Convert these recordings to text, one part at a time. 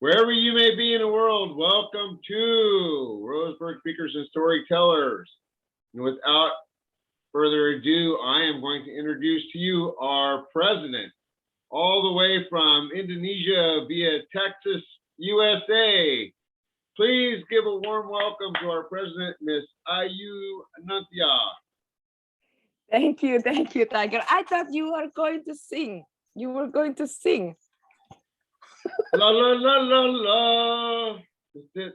Wherever you may be in the world, welcome to Roseburg Speakers and Storytellers. And without further ado, I am going to introduce to you our president, all the way from Indonesia via Texas, USA. Please give a warm welcome to our president, Miss Ayu Anantia. Thank you, Tiger. I thought you were going to sing. You were going to sing. La la la la la. That's it.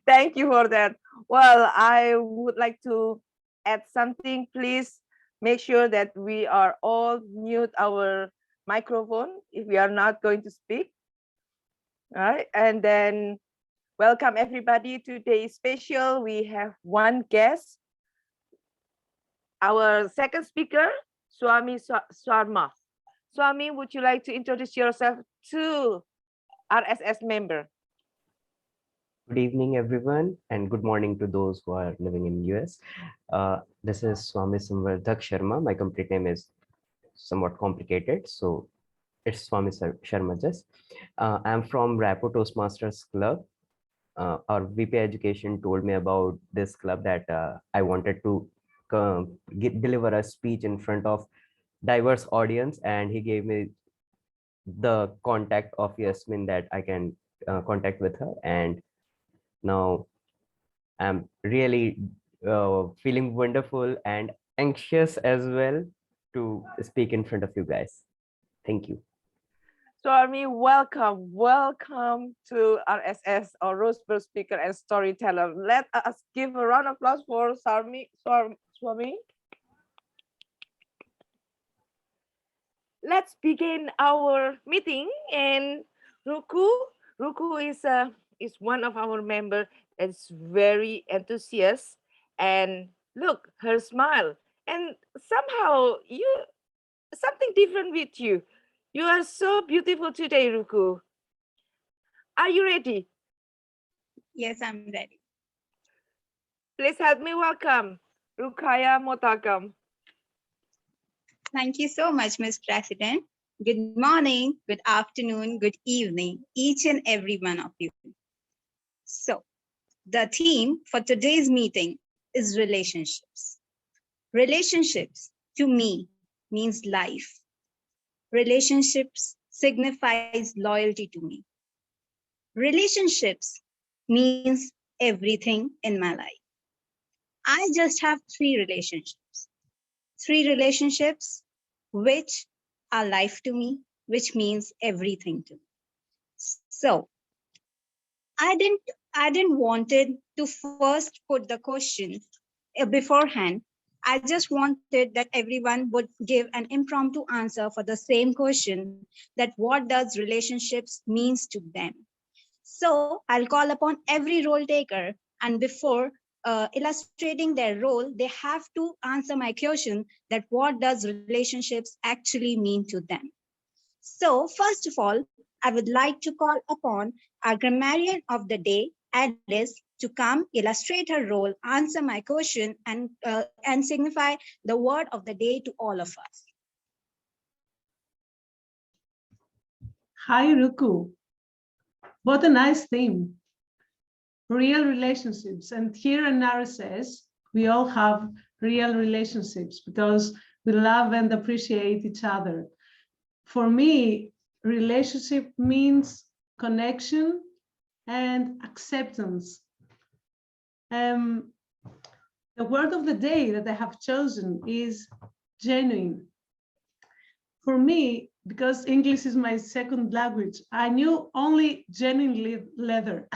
Thank you for that. Well, I would like to add something. Please make sure that we are all mute our microphone if we are not going to speak. All right, and then welcome everybody. Today is special. We have one guest. Our second speaker, Swami Swarma. Swami, would you like to introduce yourself to RSS member? Good evening, everyone, and good morning to those who are living in US. This is Swami Samvardhak Sharma. My complete name is somewhat complicated, so it's Swami Sharma just. I'm from Rapo Toastmasters Club. Our VP Education told me about this club that I wanted to deliver a speech in front of diverse audience, and he gave me the contact of Yasmin that I can contact with her. And now I'm really feeling wonderful and anxious as well to speak in front of you guys. Thank you. Swami, welcome to RSS or Roseburg Speaker and Storyteller. Let us give a round of applause for Swami. Let's begin our meeting. And Ruku is one of our members that's very enthusiastic. And look, her smile. And somehow something different with you. You are so beautiful today, Ruku. Are you ready? Yes, I'm ready. Please help me welcome Rukaya Motagam. Thank you so much, Ms. President. Good morning, good afternoon, good evening, each and every one of you. So, the theme for today's meeting is relationships. Relationships, to me, means life. Relationships signifies loyalty to me. Relationships means everything in my life. I just have three relationships. Three relationships which are life to me, which means everything to me. So I didn't wanted to first put the question beforehand. I just wanted that everyone would give an impromptu answer for the same question, that what does relationships means to them. So I'll call upon every role taker, and before illustrating their role, they have to answer my question that what does relationships actually mean to them. So first of all, I would like to call upon our grammarian of the day, Alice, to come illustrate her role, answer my question, and signify the word of the day to all of us. Hi, Ruku. What a nice theme. Real relationships. And here in RSS, we all have real relationships because we love and appreciate each other. For me, relationship means connection and acceptance. The word of the day that I have chosen is genuine. For me, because English is my second language, I knew only genuine leather.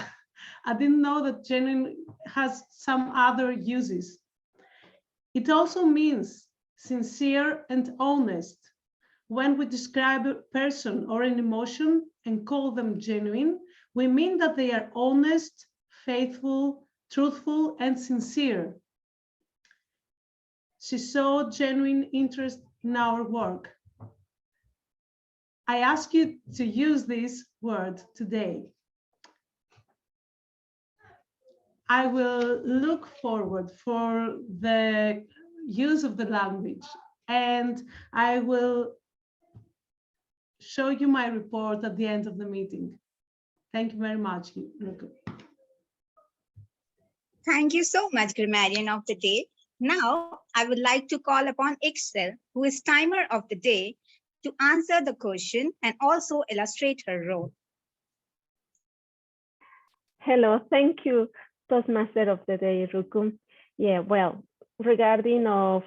I didn't know that genuine has some other uses. It also means sincere and honest. When we describe a person or an emotion and call them genuine, we mean that they are honest, faithful, truthful, and sincere. She showed genuine interest in our work. I ask you to use this word today. I will look forward for the use of the language, and I will show you my report at the end of the meeting. Thank you very much, Ruku. Thank you so much, grammarian of the day. Now, I would like to call upon Excel, who is timer of the day, to answer the question and also illustrate her role. Hello, thank you, Toastmaster of the day, Rukum. Yeah, well, regarding of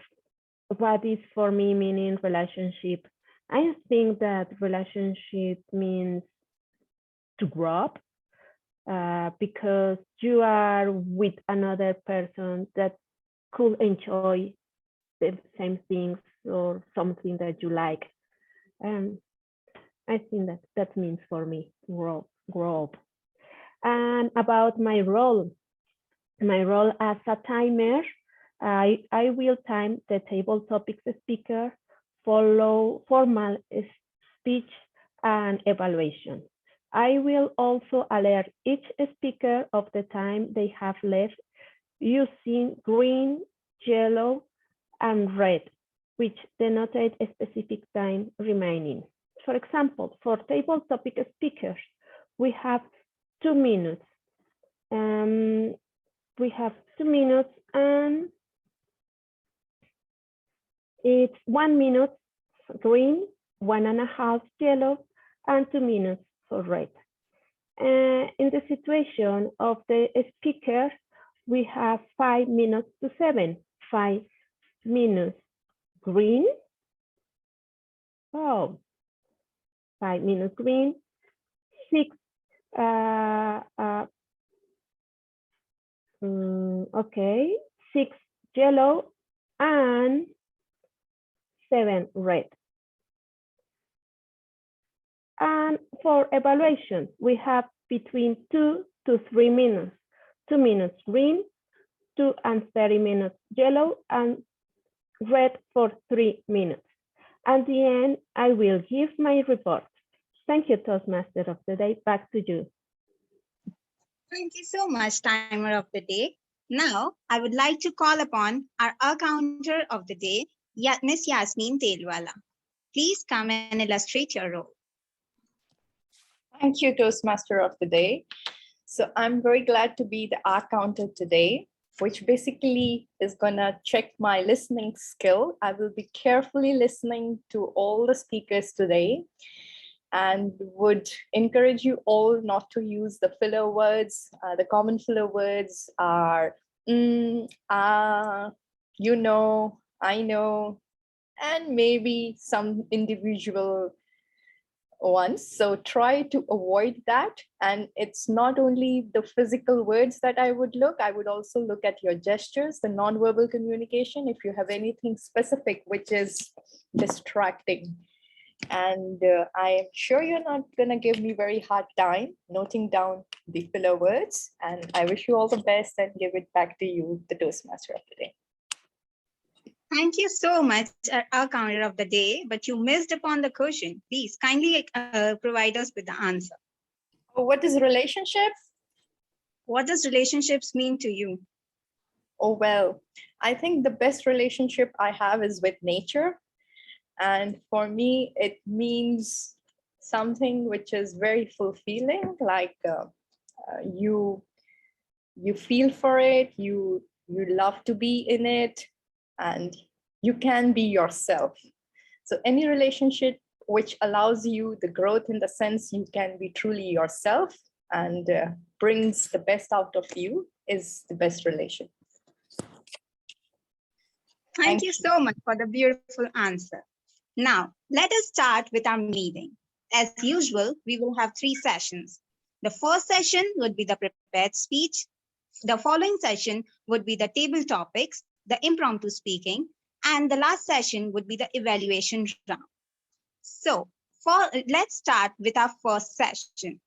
what is for me meaning relationship, I think that relationship means to grow up because you are with another person that could enjoy the same things or something that you like. And I think that means for me, grow up. And about my role as a timer, I will time the table topics speaker, follow formal speech and evaluation. I will also alert each speaker of the time they have left using green, yellow, and red, which denoted a specific time remaining. For example, for table topic speakers, we have 2 minutes. We have 2 minutes and it's 1 minute green, 1.5 yellow, and 2 minutes for red. In the situation of the speaker, we have 5 minutes to 7, 5 minutes green. 5 minutes green, 6 okay, 6 yellow and 7 red. And for evaluation, we have between 2 to 3 minutes. 2 minutes green, 2 and 30 minutes yellow, and red for 3 minutes. At the end, I will give my report. Thank you, Toastmaster of the day. Back to you. Thank you so much, timer of the day. Now, I would like to call upon our accounter of the day, Miss Yasmin Telwala. Please come and illustrate your role. Thank you, Toastmaster of the day. So I'm very glad to be the art counter today, which basically is gonna check my listening skill. I will be carefully listening to all the speakers today and would encourage you all not to use the filler words. The common filler words are, you know, I know, and maybe some individual ones. So try to avoid that. And it's not only the physical words that I would also look at your gestures, the nonverbal communication, if you have anything specific which is distracting. And I am sure you're not gonna give me very hard time noting down the filler words. And I wish you all the best and give it back to you, the Toastmaster of the day. Thank you so much, our counter of the day, but you missed upon the question. Please kindly provide us with the answer. What is relationship? What does relationships mean to you? Oh, well, I think the best relationship I have is with nature. And for me, it means something which is very fulfilling, like you feel for it, you love to be in it, and you can be yourself. So any relationship which allows you the growth in the sense you can be truly yourself and brings the best out of you is the best relation. Thank you so much for the beautiful answer. Now, let us start with our meeting. As usual, we will have 3 sessions. The first session would be the prepared speech. The following session would be the table topics, the impromptu speaking, and the last session would be the evaluation round. So let's start with our first session.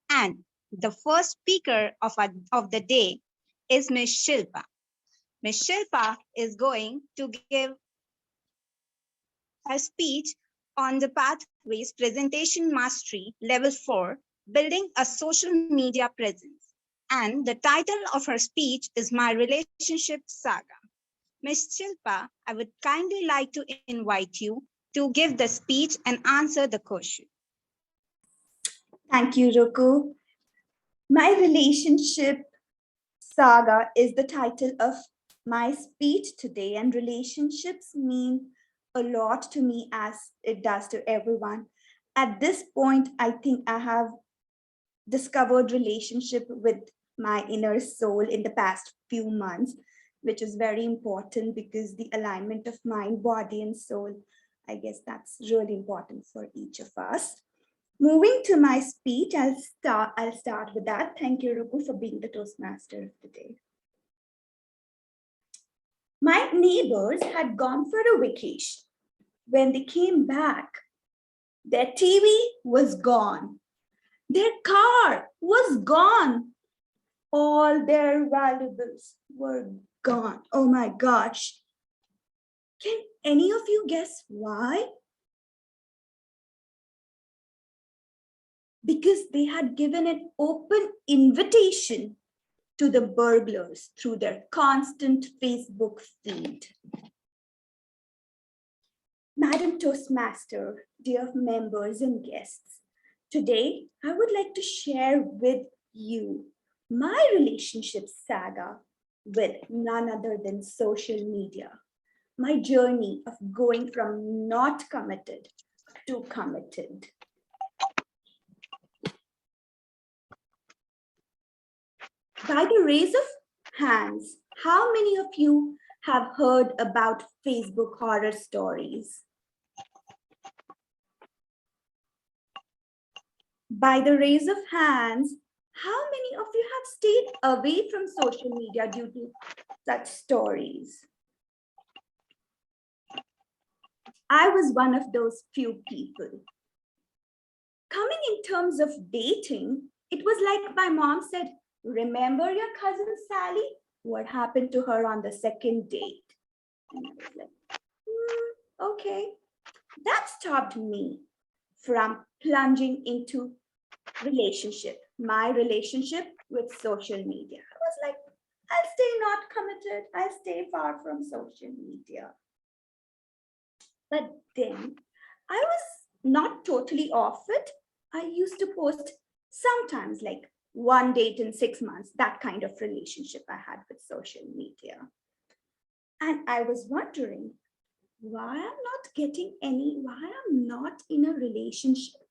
And the first speaker of the day is Ms. Shilpa. Ms. Shilpa is going to give a speech on the Pathways Presentation Mastery Level 4, Building a Social Media Presence. And the title of her speech is My Relationship Saga. Ms. Shilpa, I would kindly like to invite you to give the speech and answer the question. Thank you, Roku. My relationship saga is the title of my speech today, and relationships mean a lot to me as it does to everyone. At this point, I think I have discovered relationship with my inner soul in the past few months, which is very important because the alignment of mind, body, and soul, I guess that's really important for each of us. Moving to my speech, I'll start with that. Thank you, Ruku, for being the Toastmaster of the day. My neighbors had gone for a vacation. When they came back, their TV was gone. Their car was gone. All their valuables were gone. Oh my gosh. Can any of you guess why? Because they had given an open invitation to the burglars through their constant Facebook feed. Madam Toastmaster, dear members and guests, today I would like to share with you my relationship saga with none other than social media, my journey of going from not committed to committed. By the raise of hands, how many of you have heard about Facebook horror stories? By the raise of hands, how many of you have stayed away from social media due to such stories? I was one of those few people. Coming in terms of dating, it was like my mom said, remember your cousin Sally? What happened to her on the second date? And I was like, okay. That stopped me from plunging into my relationship with social media. I was like, I'll stay not committed. I'll stay far from social media. But then I was not totally off it. I used to post sometimes like one date in 6 months, that kind of relationship I had with social media. And I was wondering why I'm not in a relationship.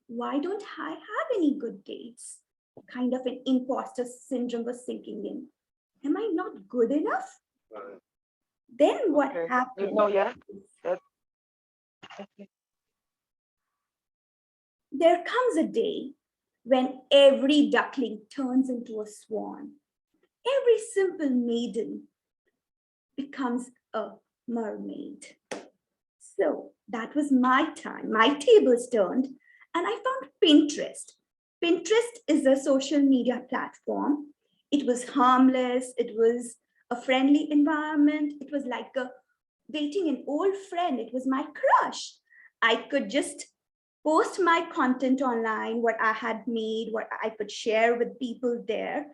Why don't I have any good dates? Kind of an imposter syndrome was sinking in. Am I not good enough? Then what happened? Oh, yeah. Okay. There comes a day when every duckling turns into a swan. Every simple maiden becomes a mermaid. So that was my time. My tables turned, and I found Pinterest. Pinterest is a social media platform. It was harmless. It was a friendly environment. It was like dating an old friend. It was my crush. I could just post my content online, what I had made, what I could share with people there.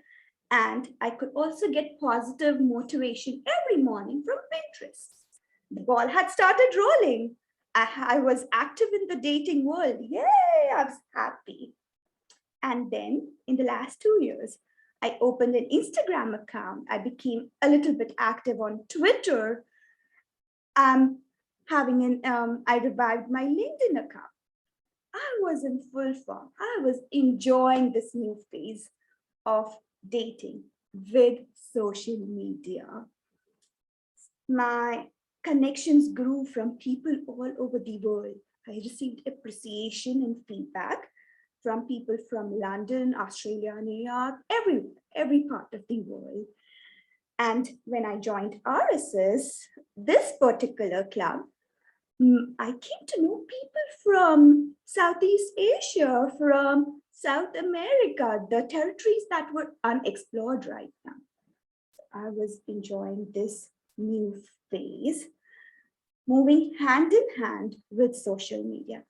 And I could also get positive motivation every morning from Pinterest. The ball had started rolling. I was active in the dating world. Yay, I was happy. And then in the last 2 years, I opened an Instagram account. I became a little bit active on Twitter. I revived my LinkedIn account. I was in full form. I was enjoying this new phase of dating with social media. My connections grew from people all over the world. I received appreciation and feedback from people from London, Australia, New York, every part of the world. And when I joined RSS, this particular club, I came to know people from Southeast Asia, from South America, the territories that were unexplored right now. I was enjoying this new phase, moving hand in hand with social media.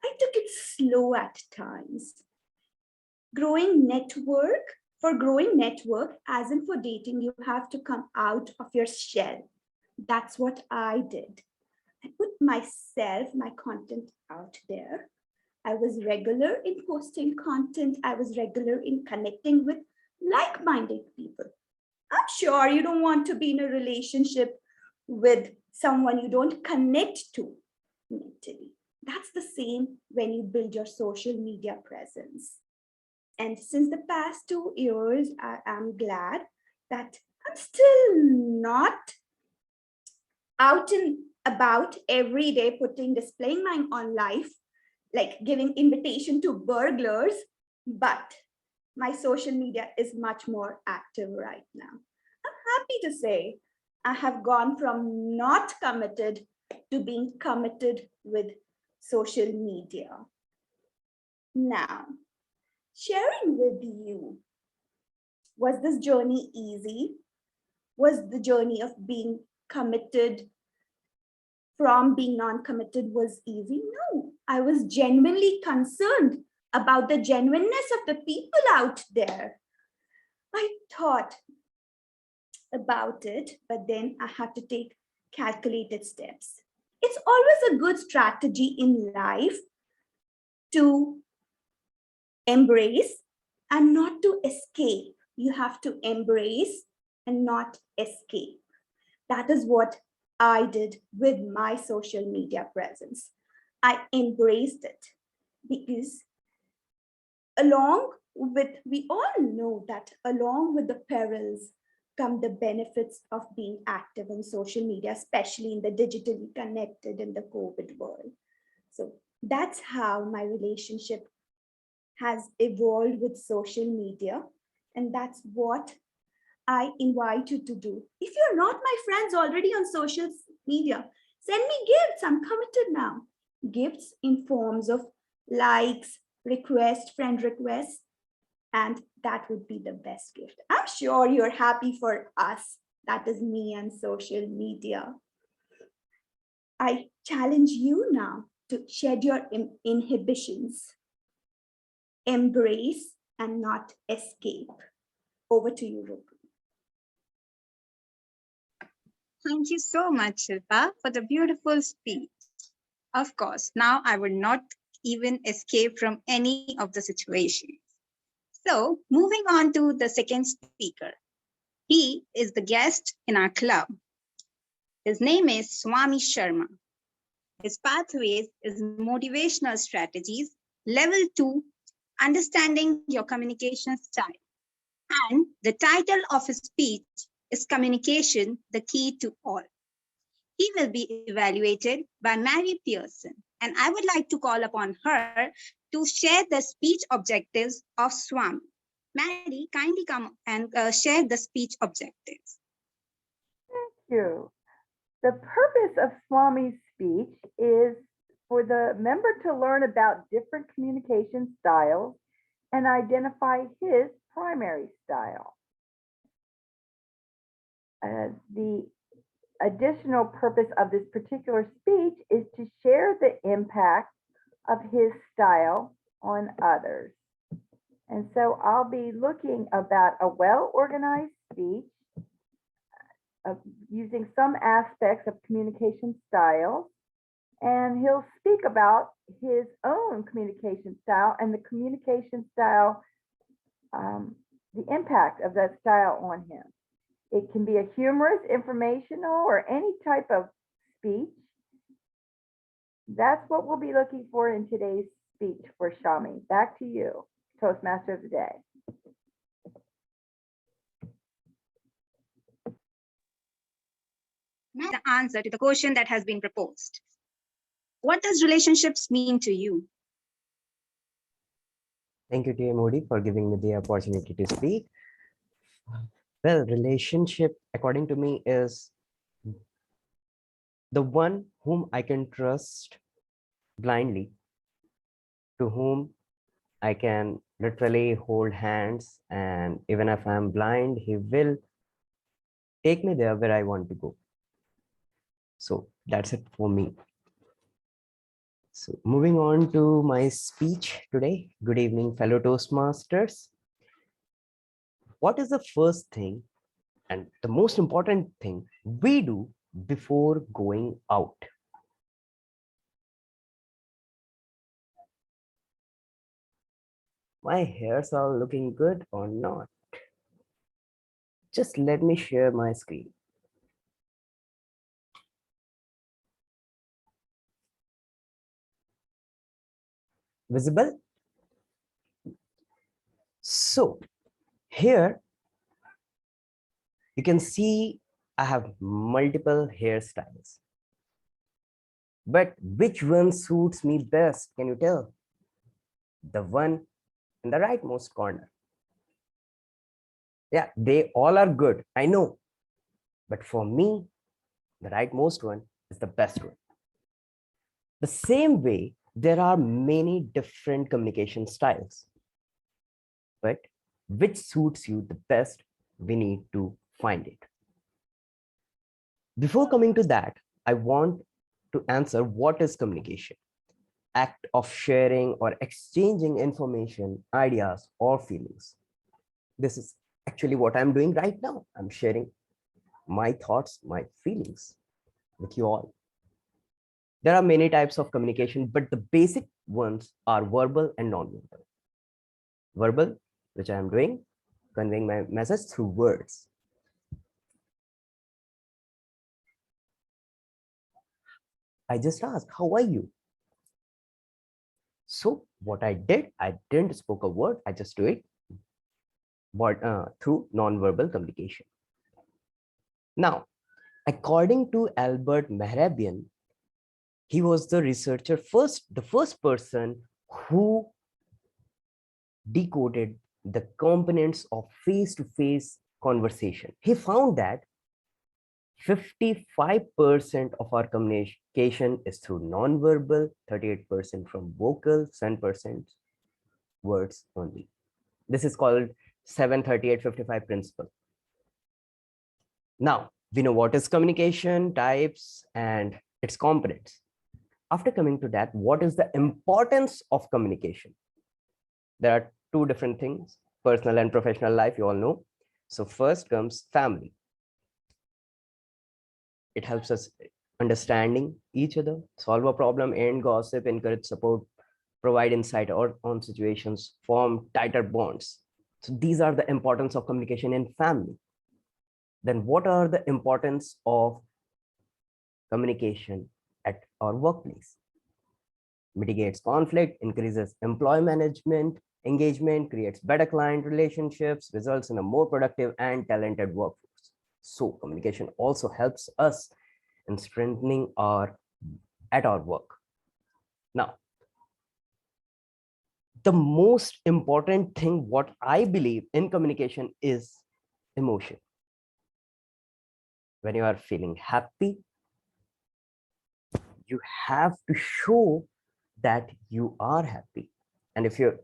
I took it slow at times. For growing network, as in for dating, you have to come out of your shell. That's what I did. I put my content out there. I was regular in posting content. I was regular in connecting with like-minded people. I'm sure you don't want to be in a relationship with someone you don't connect to mentally. That's the same when you build your social media presence. And since the past 2 years, I am glad that I'm still not out and about every day displaying my on life, like giving invitation to burglars, but my social media is much more active right now. I'm happy to say I have gone from not committed to being committed with social media. Now, sharing with you, was this journey easy? Was the journey of being committed from being non-committed was easy? No, I was genuinely concerned about the genuineness of the people out there. I thought about it, but then I had to take calculated steps. It's always a good strategy in life to embrace and not to escape. You have to embrace and not escape. That is what I did with my social media presence. I embraced it because we all know that along with the perils come the benefits of being active on social media, especially in the digitally connected in the COVID world. So that's how my relationship has evolved with social media. And that's what I invite you to do. If you're not my friends already on social media, send me gifts. I'm committed now. Gifts in forms of likes, requests, friend requests, and that would be the best gift. I'm sure you're happy for us. That is me and social media. I challenge you now to shed your inhibitions, embrace and not escape. Over to you, Roku. Thank you so much, Shilpa, for the beautiful speech. Of course, now I will not even escape from any of the situations. So moving on to the second speaker. He is the guest in our club. His name is Swami Sharma. His pathways is motivational strategies, level 2, understanding your communication style. And the title of his speech is Communication, the Key to All. He will be evaluated by Mary Pearson, and I would like to call upon her to share the speech objectives of Swami. Mary, kindly come and share the speech objectives. Thank you. The purpose of Swami's speech is for the member to learn about different communication styles and identify his primary style. The additional purpose of this particular speech is to share the impact of his style on others. And so I'll be looking about a well-organized speech, using some aspects of communication styles, and he'll speak about his own communication style and the communication style, the impact of that style on him. It can be a humorous, informational, or any type of speech. That's what we'll be looking for in today's speech for Shami. Back to you, Toastmaster of the Day. The answer to the question that has been proposed. What does relationships mean to you? Thank you, Tia Modi, for giving me the opportunity to speak. Well, relationship, according to me, is the one whom I can trust blindly, to whom I can literally hold hands, and even if I'm blind, he will take me there where I want to go. So that's it for me. So moving on to my speech today. Good evening, fellow Toastmasters. What is the first thing and the most important thing we do before going out? my hairs are looking good or not. Just let me share my screen. Visible? So here you can see I have multiple hairstyles. But which one suits me best? Can you tell? The one in the rightmost corner. Yeah, they all are good, I know. But for me, the rightmost one is the best one. The same way, there are many different communication styles. But which suits you the best, we need to find it. Before coming to that, I want to answer what is communication. Act of sharing or exchanging information, ideas, or feelings. This is actually what I'm doing right now. I'm sharing my thoughts, my feelings with you all. There are many types of communication, but the basic ones are verbal and non-verbal. Verbal, which I am doing, conveying my message through words. I just asked, how are you? So what I did, I didn't spoke a word, I just do it through non-verbal communication. Now, according to Albert Mehrabian, he was the researcher the first person who decoded the components of face-to-face conversation. He found that 55% of our communication is through non-verbal, 38% from vocal, 10% words only. This is called 738-55 principle. Now, we know what is communication, types, and its components. After coming to that, what is the importance of communication? There are two different things, personal and professional life, you all know. So first comes family. It helps us understanding each other, solve a problem, end gossip, encourage support, provide insight on situations, form tighter bonds. So these are the importance of communication in family. Then what are the importance of communication at our workplace? Mitigates conflict, increases employee management, engagement, creates better client relationships, results in a more productive and talented workforce. So communication also helps us in strengthening at our work. Now, the most important thing, what I believe in communication is emotion. When you are feeling happy, you have to show that you are happy. And if you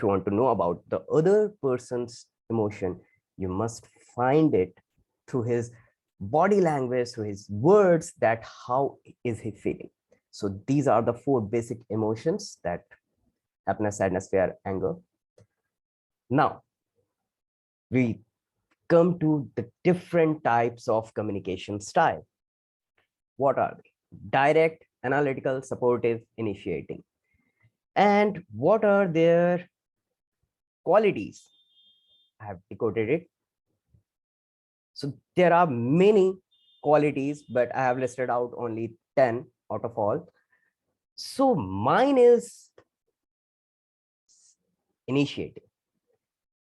want to know about the other person's emotion, you must find it through his body language, through his words, that how is he feeling. So these are the 4 basic emotions, that happiness, sadness, fear, anger. Now, we come to the different types of communication style. What are they? Direct, analytical, supportive, initiating. And what are their qualities? I have decoded it. So there are many qualities, but I have listed out only 10 out of all. So mine is initiating.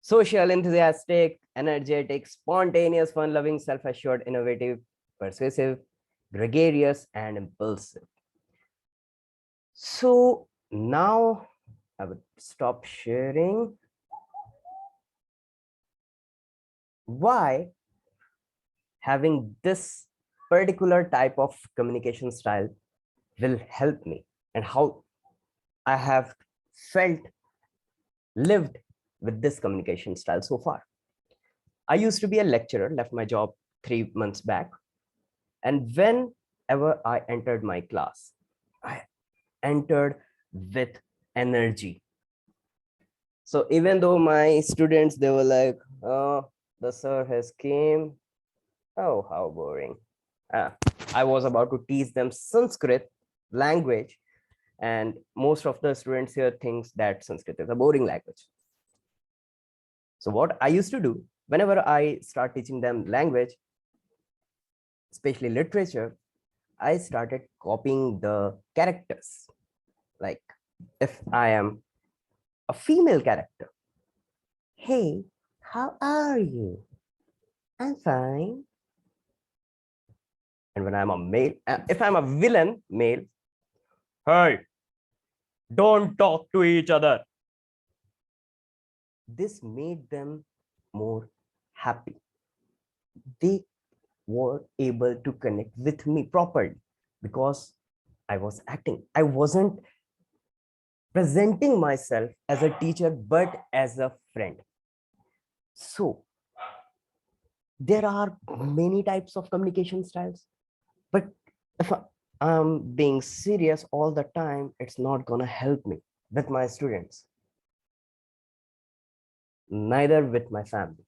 Social, enthusiastic, energetic, spontaneous, fun-loving, self-assured, innovative, persuasive, gregarious, and impulsive. So now I would stop sharing. Why having this particular type of communication style will help me, and how I have lived with this communication style so far. I used to be a lecturer, left my job 3 months back. And whenever I entered my class, I entered with energy. So even though my students, they were like, oh, the sir has came. Oh, how boring. I was about to teach them Sanskrit language. And most of the students here thinks that Sanskrit is a boring language. So what I used to do, whenever I start teaching them language, especially literature, I started copying the characters. Like if I am a female character, hey, how are you? I'm fine. And when I'm a male, if I'm a villain male, hey, don't talk to each other. This made them more happy. They were able to connect with me properly because I was acting. I wasn't presenting myself as a teacher, but as a friend. So there are many types of communication styles, but if I'm being serious all the time, it's not gonna help me with my students, neither with my family.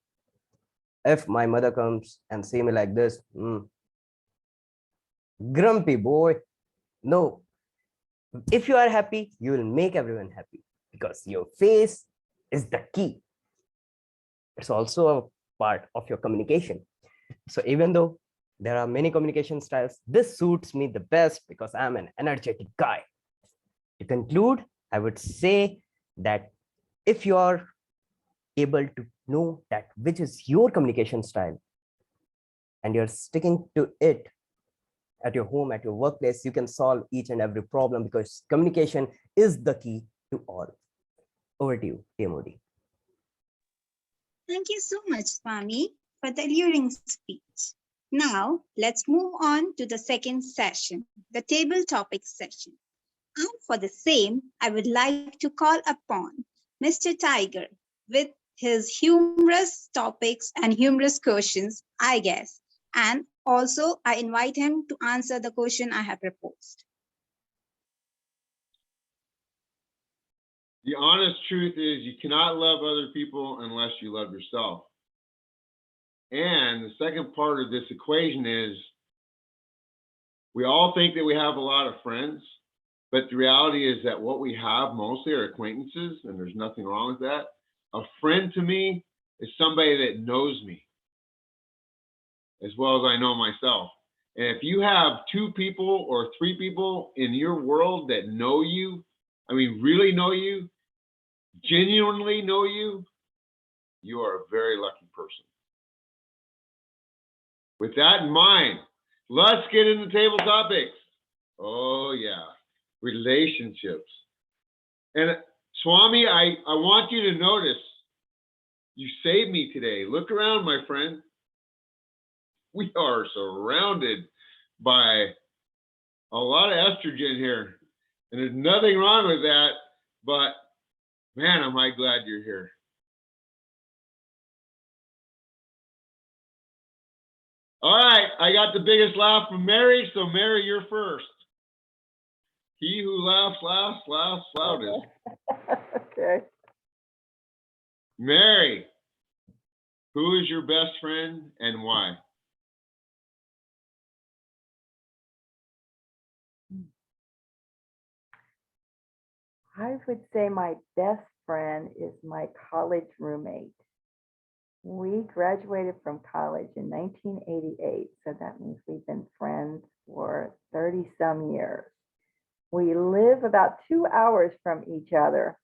If my mother comes and say me like this, grumpy boy, no, if you are happy, you will make everyone happy because your face is the key. It's also a part of your communication. So even though there are many communication styles, this suits me the best because I'm an energetic guy. To conclude, I would say that if you are able to know that which is your communication style and you're sticking to it at your home, at your workplace, you can solve each and every problem because communication is the key to all. Over to you, TMOD. Thank you so much, Swami, for the alluring speech. Now, let's move on to the second session, the table topic session. And for the same, I would like to call upon Mr. Tiger with his humorous topics and humorous questions, I guess. And also, I invite him to answer the question I have proposed. The honest truth is you cannot love other people unless you love yourself. And the second part of this equation is we all think that we have a lot of friends, but the reality is that what we have mostly are acquaintances, and there's nothing wrong with that. A friend to me is somebody that knows me as well as I know myself. And if you have 2 people or 3 people in your world that know you, I mean, really know you, genuinely know you, you are a very lucky person. With that in mind, let's get into table topics. Oh yeah, relationships. And Swami, I want you to notice, you saved me today. Look around, my friend. We are surrounded by a lot of estrogen here. And there's nothing wrong with that, but man, am I glad you're here. All right, I got the biggest laugh from Mary, so Mary, you're first. He who laughs last laughs loudest. Okay. Mary, who is your best friend and why? I would say my best friend is my college roommate. We graduated from college in 1988, so that means we've been friends for 30 some years. We live about 2 hours from each other,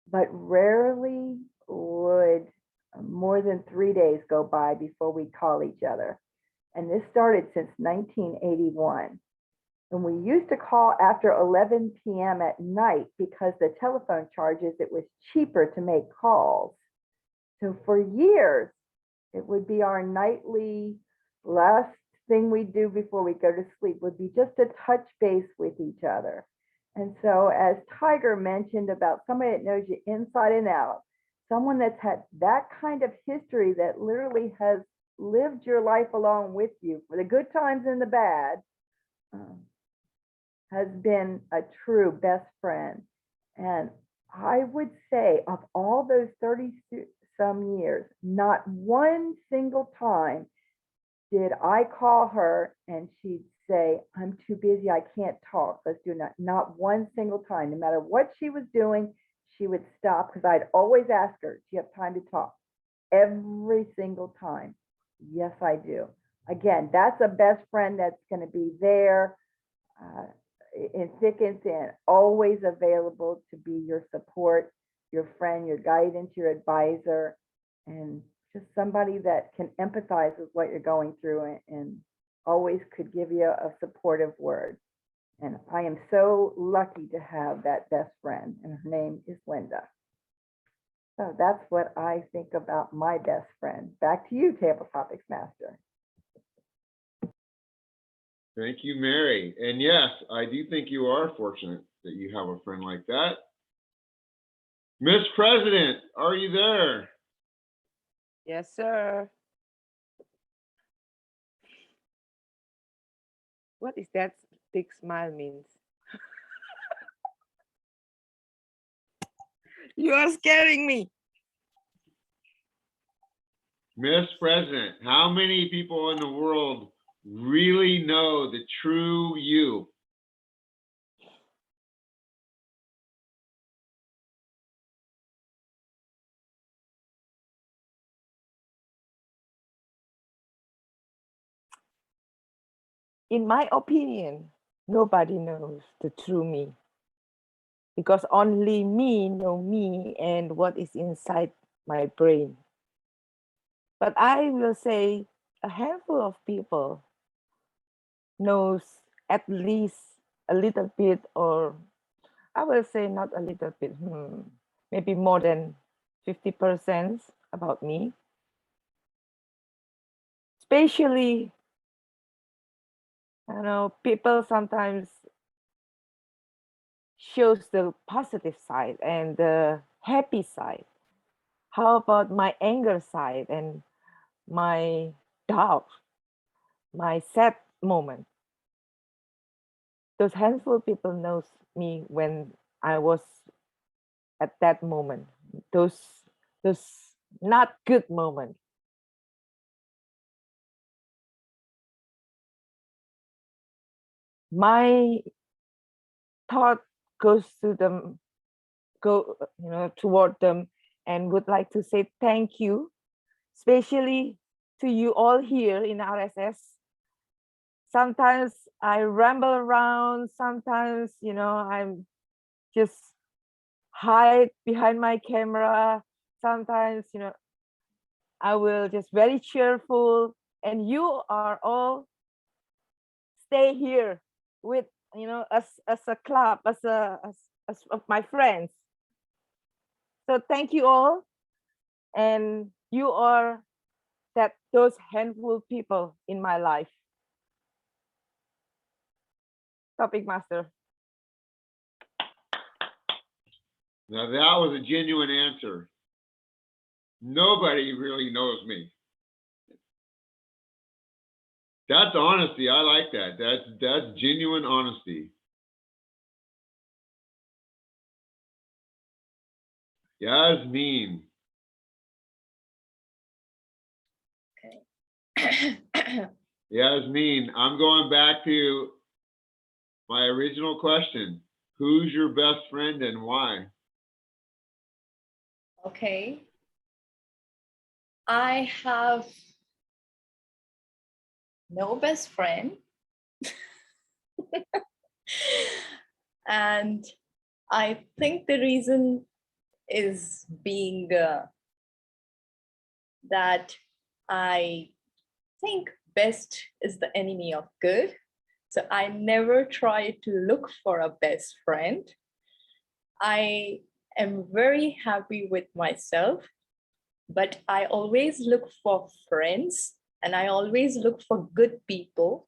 but rarely would more than 3 days go by before we call each other. And this started since 1981. And we used to call after 11 p.m. at night because the telephone charges, it was cheaper to make calls. So for years, it would be our nightly last thing we do before we go to sleep would be just to touch base with each other. And so as Tiger mentioned about somebody that knows you inside and out, someone that's had that kind of history that literally has lived your life along with you for the good times and the bad, has been a true best friend. And I would say of all those 30 some years, not one single time did I call her and she'd say, I'm too busy, I can't talk, let's do that. Not one single time. No matter what she was doing, she would stop because I'd always ask her, do you have time to talk? every single time. Yes, I do. Again, that's a best friend that's going to be there in thick and thin, always available to be your support, your friend, your guidance, your advisor, and just somebody that can empathize with what you're going through and always could give you a supportive word. And I am so lucky to have that best friend, and her name is Linda. So that's what I think about my best friend. Back to you, Table Topics Master. Thank you, Mary. And yes, I do think you are fortunate that you have a friend like that. Miss President, are you there? Yes, sir. What is that big smile means? You are scaring me. Miss President, how many people in the world really know the true you? In my opinion, nobody knows the true me, because only me know me and what is inside my brain. But I will say a handful of people knows at least a little bit, or I will say not a little bit, maybe more than 50% about me. Especially, I know people sometimes shows the positive side and the happy side. How about my anger side and my doubt, my sad moment? Those handful people knows me when I was at that moment. Those not good moments. My thought goes to them, toward them, and would like to say thank you, especially to you all here in RSS. Sometimes I ramble around, sometimes, I'm just hide behind my camera. Sometimes, I will just very cheerful, and you are all stay here with, as a club, as of my friends. So thank you all, and you are those handful people in my life. Topic master. Now that was a genuine answer. Nobody really knows me. That's honesty. I like that. That's genuine honesty. Yasmin. Yasmin, I'm going back to my original question. Who's your best friend and why? Okay. I have no best friend. And I think the reason is being that I think best is the enemy of good. So I never try to look for a best friend. I am very happy with myself, but I always look for friends and I always look for good people.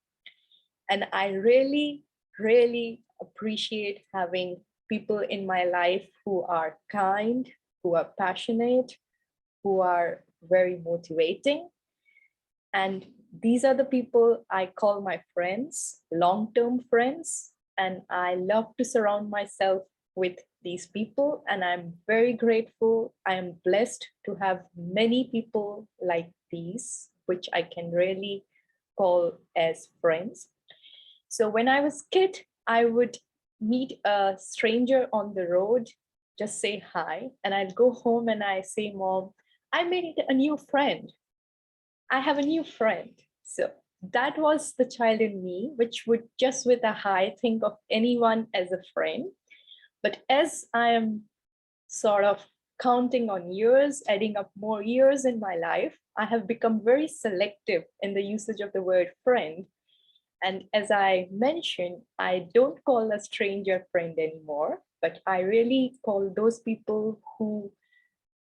And I really, really appreciate having people in my life who are kind, who are passionate, who are very motivating. And these are the people I call my friends, long-term friends. And I love to surround myself with these people. And I'm very grateful. I am blessed to have many people like these, which I can really call as friends. So when I was a kid, I would meet a stranger on the road, just say hi. And I'd go home and I say, Mom, I made a new friend. I have a new friend. So that was the child in me, which would just with a hi think of anyone as a friend. But as I am sort of counting on years, adding up more years in my life, I have become very selective in the usage of the word friend. And as I mentioned, I don't call a stranger friend anymore, but I really call those people who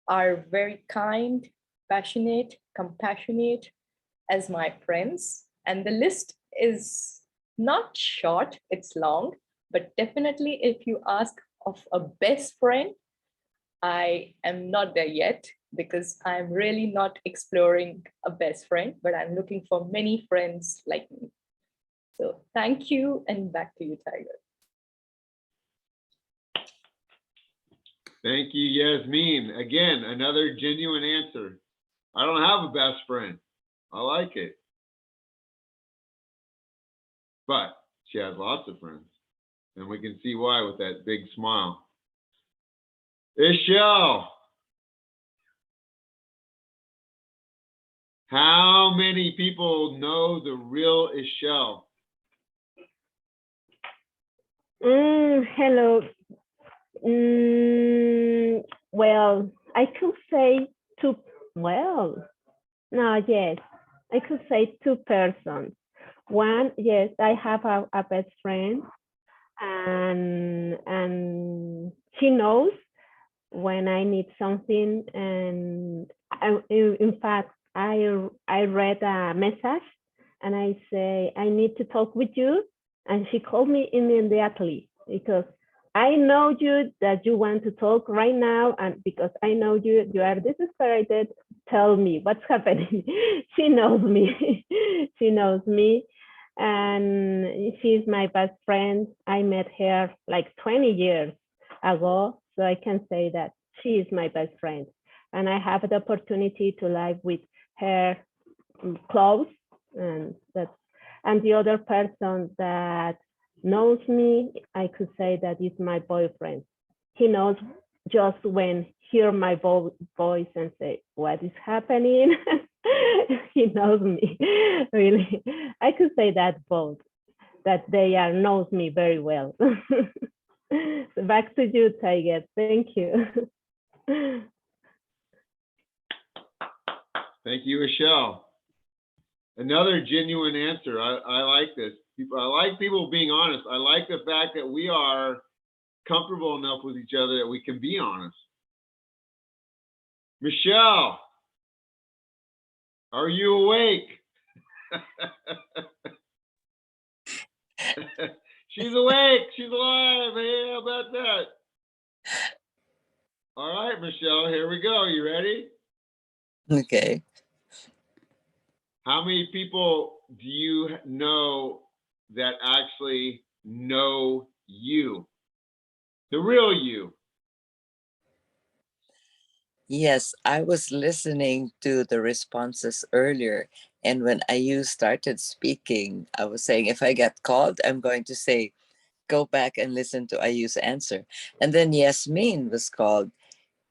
are very kind, passionate, compassionate as my friends. And the list is not short, it's long, but definitely if you ask of a best friend, I am not there yet because I'm really not exploring a best friend, but I'm looking for many friends like me. So thank you, and back to you, Tiger. Thank you, Yasmin. Again, another genuine answer. I don't have a best friend. I like it. But she has lots of friends. And we can see why with that big smile. Ishelle. How many people know the real Ishelle? Hello. Well, I could say two. Well, no, yes, I could say two persons. One, yes, I have a best friend, and she knows when I need something, and in fact, I read a message, and I say I need to talk with you, and she called me immediately because I know you that you want to talk right now, and because I know you are desesperated. Tell me what's happening. She knows me. She knows me, and she's my best friend. I met her like 20 years ago, so I can say that she is my best friend, and I have the opportunity to live with her close, and that's, and the other person that knows me, I could say that is my boyfriend. He knows just when hear my voice and say what is happening. He knows me really. I could say that both, that they are knows me very well. So back to you, Tiger. Thank you. Thank you, Ishelle. Another genuine answer. I like this. I like people being honest. I like the fact that we are comfortable enough with each other that we can be honest. Michelle, are you awake? She's awake. She's alive. Hey, how about that? All right, Michelle, here we go. You ready? Okay. How many people do you know that actually know you? The real you. Yes, I was listening to the responses earlier, and when Ayu started speaking, I was saying if I get called, I'm going to say, go back and listen to Ayu's answer. And then Yasmin was called,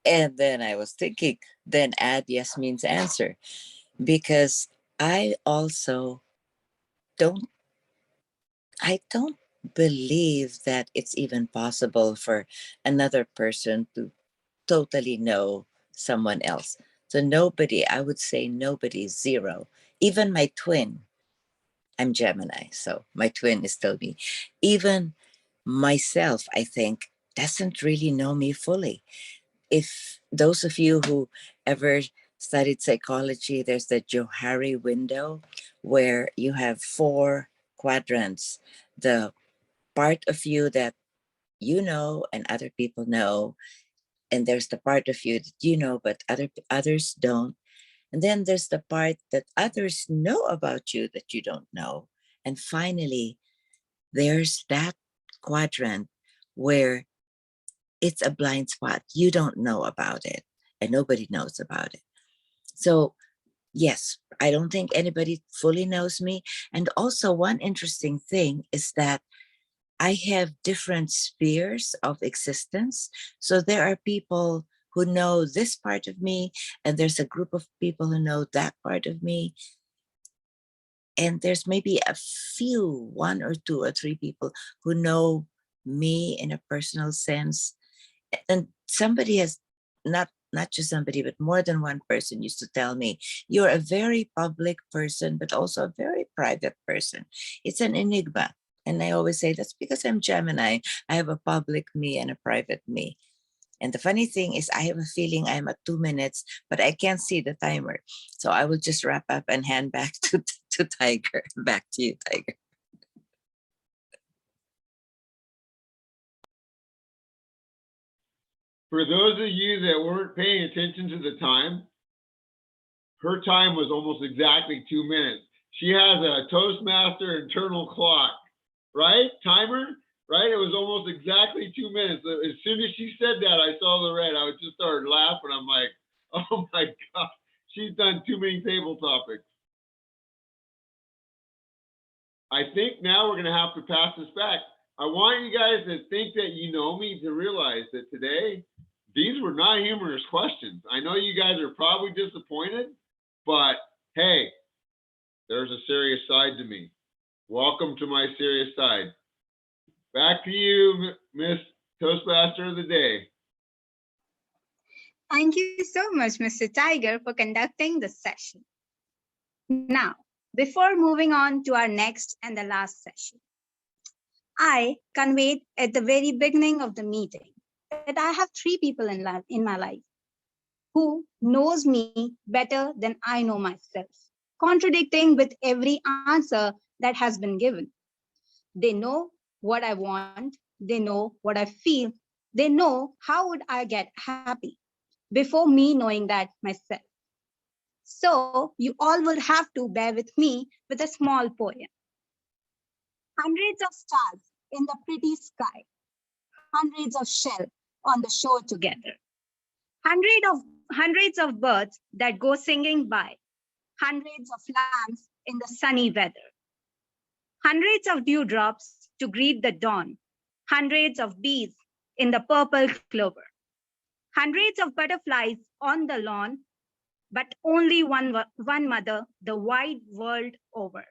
and then I was thinking, then add Yasmin's answer, because I also don't, I don't believe that it's even possible for another person to totally know someone else. So nobody, I would say nobody, zero. Even my twin, I'm Gemini, so my twin is still me. Even myself, I think, doesn't really know me fully. If those of you who ever studied psychology, there's the Johari window where you have 4 quadrants. The part of you that you know and other people know, and there's the part of you that you know but others don't, and then there's the part that others know about you that you don't know, and finally there's that quadrant where it's a blind spot. You don't know about it and nobody knows about it. So yes, I don't think anybody fully knows me. And also one interesting thing is that I have different spheres of existence. So there are people who know this part of me, and there's a group of people who know that part of me. And there's maybe a few, 1 or 2 or 3 people who know me in a personal sense. And somebody has, not just somebody, but more than one person used to tell me, you're a very public person, but also a very private person. It's an enigma. And I always say, that's because I'm Gemini. I have a public me and a private me. And the funny thing is, I have a feeling I'm at 2 minutes, but I can't see the timer. So I will just wrap up and hand back to Tiger. Back to you, Tiger. For those of you that weren't paying attention to the time, her time was almost exactly 2 minutes. She has a Toastmaster internal clock, right? Timer, right? It was almost exactly 2 minutes. As soon as she said that, I saw the red. I just started laughing. I'm like, oh my God, she's done too many table topics. I think now we're going to have to pass this back. I want you guys to think that you know me, to realize that today, these were not humorous questions. I know you guys are probably disappointed, but hey, there's a serious side to me. Welcome to my serious side. Back to you, Miss Toastmaster of the Day. Thank you so much, Mr. Tiger, for conducting this session. Now, before moving on to our next and the last session, I conveyed at the very beginning of the meeting that I have 3 people in my life who knows me better than I know myself, contradicting with every answer that has been given. They know what I want. They know what I feel. They know how would I get happy before me knowing that myself. So you all will have to bear with me with a small poem. Hundreds of stars in the pretty sky, hundreds of shells on the shore together, hundreds of birds that go singing by, hundreds of lambs in the sunny weather, hundreds of dewdrops to greet the dawn, hundreds of bees in the purple clover, hundreds of butterflies on the lawn, but only one mother the wide world over.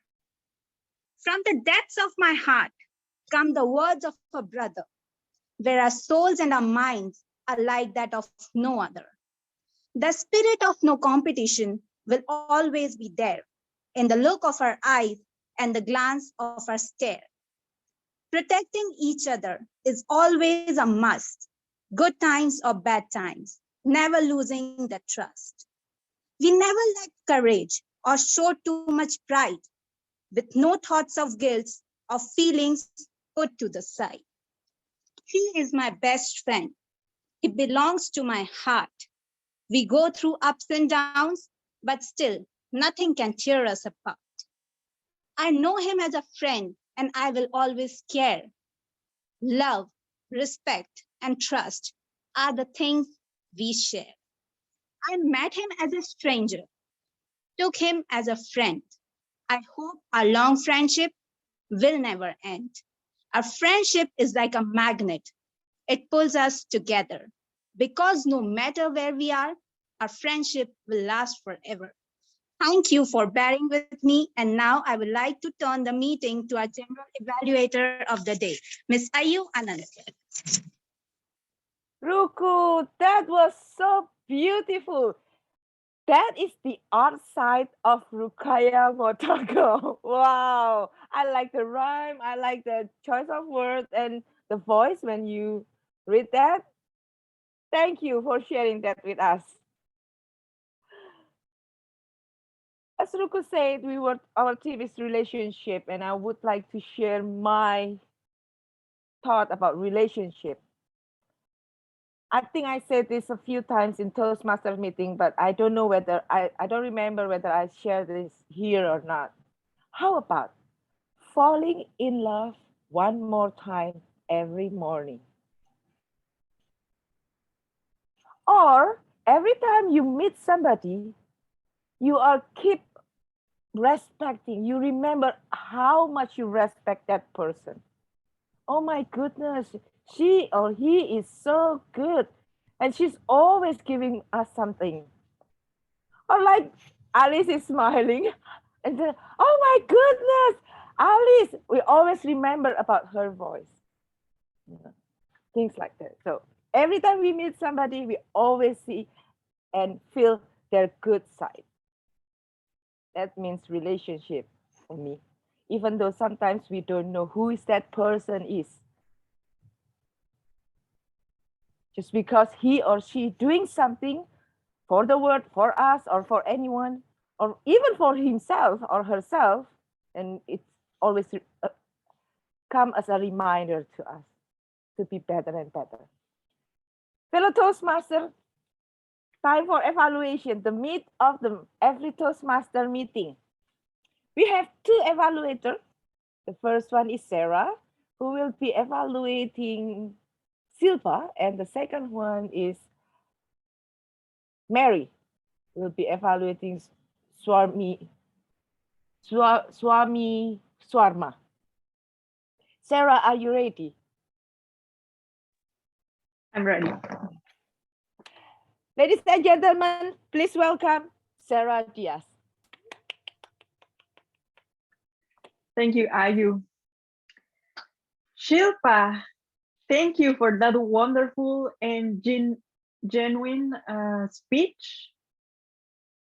From the depths of my heart come the words of a brother, where our souls and our minds are like that of no other. The spirit of no competition will always be there in the look of our eyes and the glance of our stare. Protecting each other is always a must, good times or bad times, never losing the trust. We never lack courage or show too much pride, with no thoughts of guilt or feelings put to the side. He is my best friend. He belongs to my heart. We go through ups and downs, but still nothing can tear us apart. I know him as a friend, and I will always care. Love, respect, and trust are the things we share. I met him as a stranger, took him as a friend. I hope our long friendship will never end. Our friendship is like a magnet. It pulls us together because no matter where we are, our friendship will last forever. Thank you for bearing with me. And now I would like to turn the meeting to our general evaluator of the day, Ms. Ayu Anand. Ruku, that was so beautiful. That is the art side of Rukaya Motoko. Wow. I like the rhyme. I like the choice of words and the voice when you read that. Thank you for sharing that with us. As Ruku said, our team is relationship, and I would like to share my thought about relationship. I think I said this a few times in Toastmasters meeting, but I don't know whether I don't remember whether I shared this here or not. How about falling in love one more time every morning? Or every time you meet somebody, you are keep respecting. You remember how much you respect that person. Oh my goodness, she or he is so good. and she's always giving us something. Or like Alice is smiling, and then, oh my goodness, Alice! We always remember about her voice. Things like that. So every time we meet somebody, we always see and feel their good side. That means relationship for me. Even though sometimes we don't know who is that person is. Just because he or she doing something for the world, for us, or for anyone, or even for himself or herself, and it's always come as a reminder to us to be better and better. Fellow Toastmaster, time for evaluation, the meat of the every Toastmaster meeting. We have two evaluators. The first one is Sarah, who will be evaluating Silva, and the second one is Mary, who will be evaluating Swami Swarma. Sarah, are you ready? I'm ready. Ladies and gentlemen, please welcome Sarah Diaz. Thank you, Ayu. Shilpa, thank you for that wonderful and genuine speech.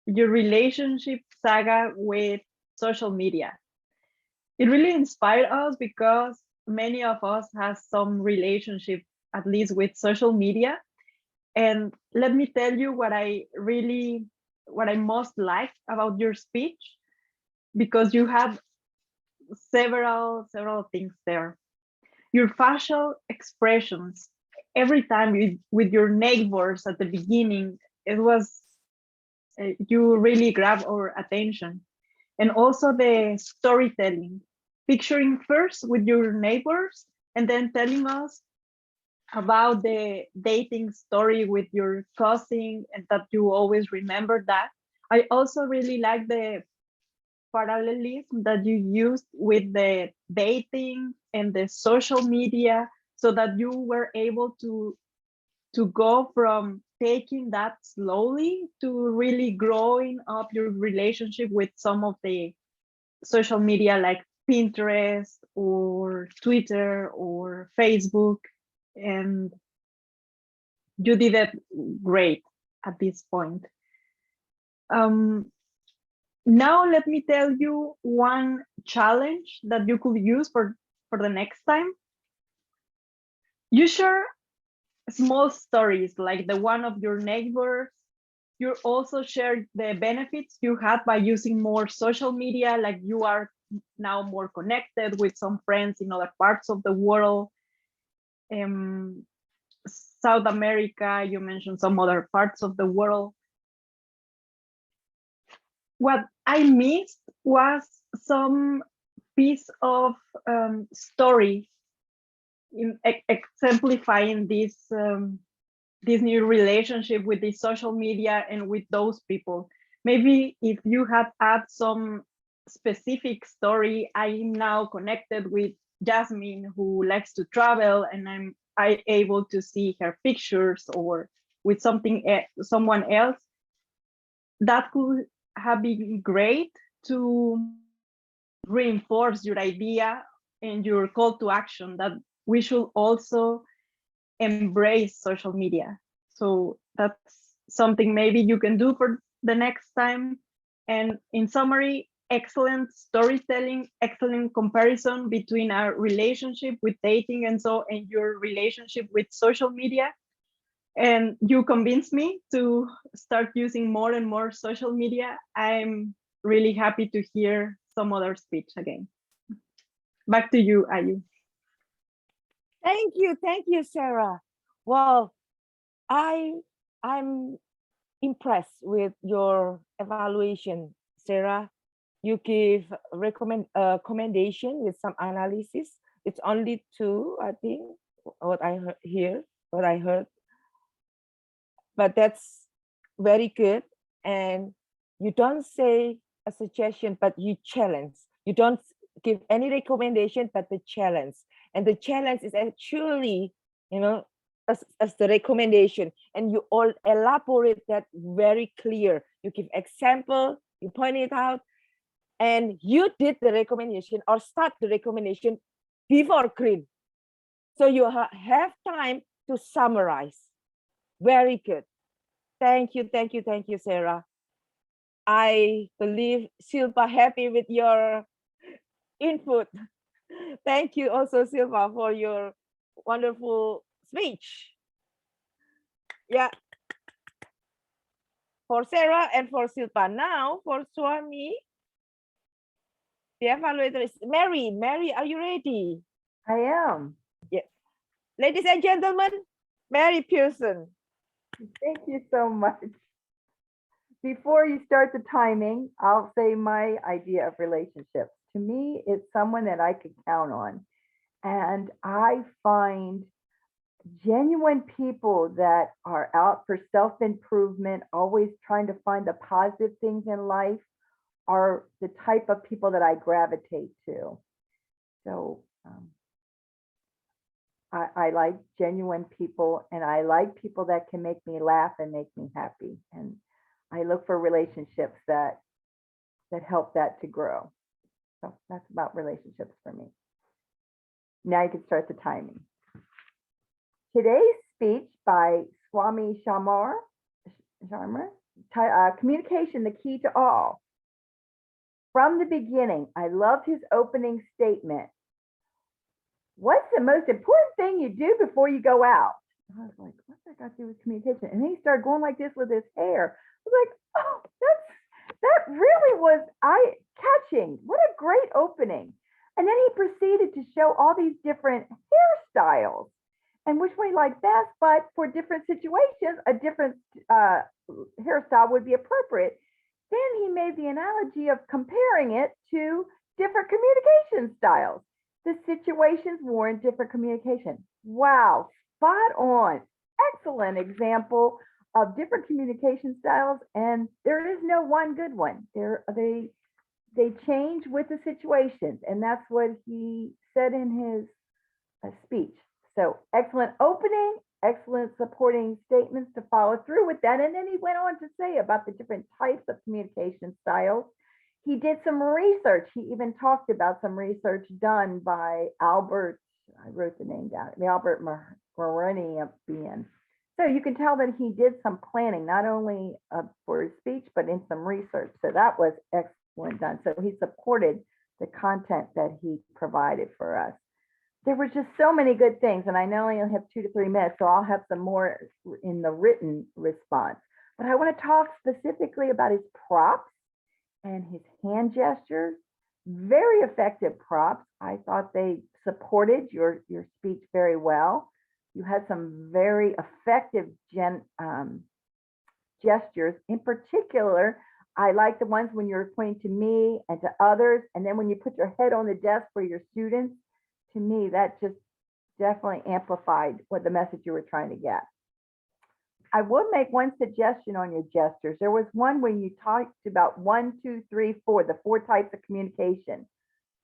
Your relationship saga with social media. It really inspired us because many of us have some relationship, at least with social media. And let me tell you what I most liked about your speech, because you have several things there. Your facial expressions every time with your neighbors at the beginning, it was you really grab our attention. And also the storytelling, picturing first with your neighbors and then telling us about the dating story with your cousin, and that you always remember that. I also really like the parallelism that you used with the dating and the social media, so that you were able to go from taking that slowly to really growing up your relationship with some of the social media like Pinterest or Twitter or Facebook. And you did it great at this point. Now let me tell you one challenge that you could use for the next time. You share small stories like the one of your neighbors. You also share the benefits you had by using more social media, like you are now more connected with some friends in other parts of the world. South America, you mentioned some other parts of the world. What I missed was some piece of story in exemplifying this new relationship with the social media and with those people. Maybe if you had add some specific story. I'm now connected with Jasmine, who likes to travel, and I able to see her pictures, or with someone else. That could have been great to reinforce your idea and your call to action that we should also embrace social media. So that's something maybe you can do for the next time. And in summary, excellent storytelling, excellent comparison between our relationship with dating and your relationship with social media. And you convinced me to start using more and more social media. I'm really happy to hear some other speech again. Back to you, Ayu. Thank you, Sarah. Well, I'm impressed with your evaluation, Sarah. You give recommendation with some analysis. It's only two, I think, what I heard. But that's very good. And you don't say a suggestion, but you challenge. You don't give any recommendation, but the challenge. And the challenge is actually, as the recommendation, and you all elaborate that very clear. You give example, you point it out, and you did the recommendation or start the recommendation before green. So you have time to summarize. Very good. Thank you, thank you, thank you, Sarah. I believe Silpa happy with your input. Thank you also, Silva, for your wonderful speech. Yeah. For Sarah and for Silpa. Now for Swami, the evaluator is Mary. Mary, are you ready? I am. Yes. Ladies and gentlemen, Mary Pearson. Thank you so much. Before you start the timing, I'll say my idea of relationships. To me, it's someone that I could count on. And I find genuine people that are out for self-improvement, always trying to find the positive things in life, are the type of people that I gravitate to. So I like genuine people, and I like people that can make me laugh and make me happy. And I look for relationships that help that to grow. So that's about relationships for me. Now you can start the timing. Today's speech by Swami Sharma, Communication, the Key to All. From the beginning, I loved his opening statement. What's the most important thing you do before you go out? I was like, what's that got to do with communication? And he started going like this with his hair. I was like, oh, that really was eye-catching. What a great opening. And then he proceeded to show all these different hairstyles and which one he liked best, but for different situations, a different hairstyle would be appropriate. Then he made the analogy of comparing it to different communication styles. The situations warrant different communication. Wow, spot on. Excellent example of different communication styles, and there is no one good one. They change with the situations, and that's what he said in his speech. So excellent opening, excellent supporting statements to follow through with that. And then he went on to say about the different types of communication styles. He did some research. He even talked about some research done by Albert, I wrote the name down, Albert Morenian. So you can tell that he did some planning, not only for his speech, but in some research. So that was excellent done. So he supported the content that he provided for us. There were just so many good things, and I know I only have 2 to 3 minutes, so I'll have some more in the written response. But I want to talk specifically about his props and his hand gestures. Very effective props. I thought they supported your speech very well. You had some very effective gestures. In particular, I like the ones when you're pointing to me and to others, and then when you put your head on the desk for your students. To me, that just definitely amplified what the message you were trying to get. I would make one suggestion on your gestures. There was one where you talked about 1, 2, 3, 4, the 4 types of communication.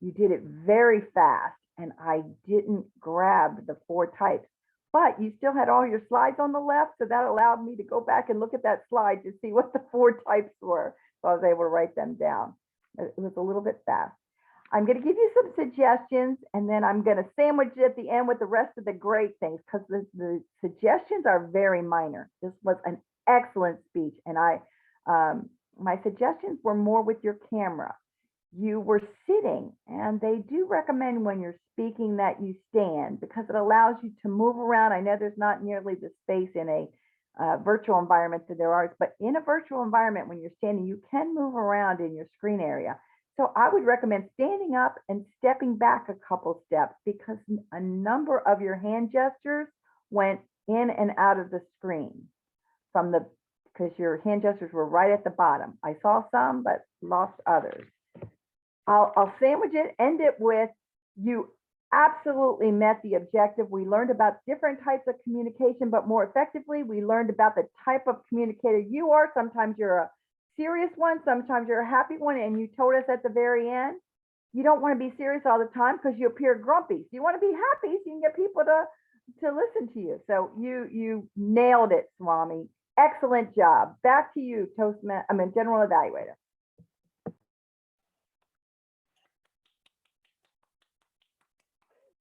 You did it very fast, and I didn't grab the 4 types, but you still had all your slides on the left, so that allowed me to go back and look at that slide to see what the 4 types were. So I was able to write them down. It was a little bit fast. I'm going to give you some suggestions, and then I'm going to sandwich it at the end with the rest of the great things, because the suggestions are very minor. This was an excellent speech, and my suggestions were more with your camera. You were sitting, and they do recommend when you're speaking that you stand, because it allows you to move around. I know there's not nearly the space in a virtual environment that there are, but in a virtual environment, when you're standing, you can move around in your screen area. So I would recommend standing up and stepping back a couple steps, because a number of your hand gestures went in and out of the screen because your hand gestures were right at the bottom. I saw some, but lost others. I'll sandwich it, end it with, you absolutely met the objective. We learned about different types of communication, but more effectively, we learned about the type of communicator you are. Sometimes you're a serious one, sometimes you're a happy one, and you told us at the very end, you don't want to be serious all the time because you appear grumpy. So you want to be happy so you can get people to to listen to you. So you nailed it, Swami. Excellent job. Back to you, General Evaluator.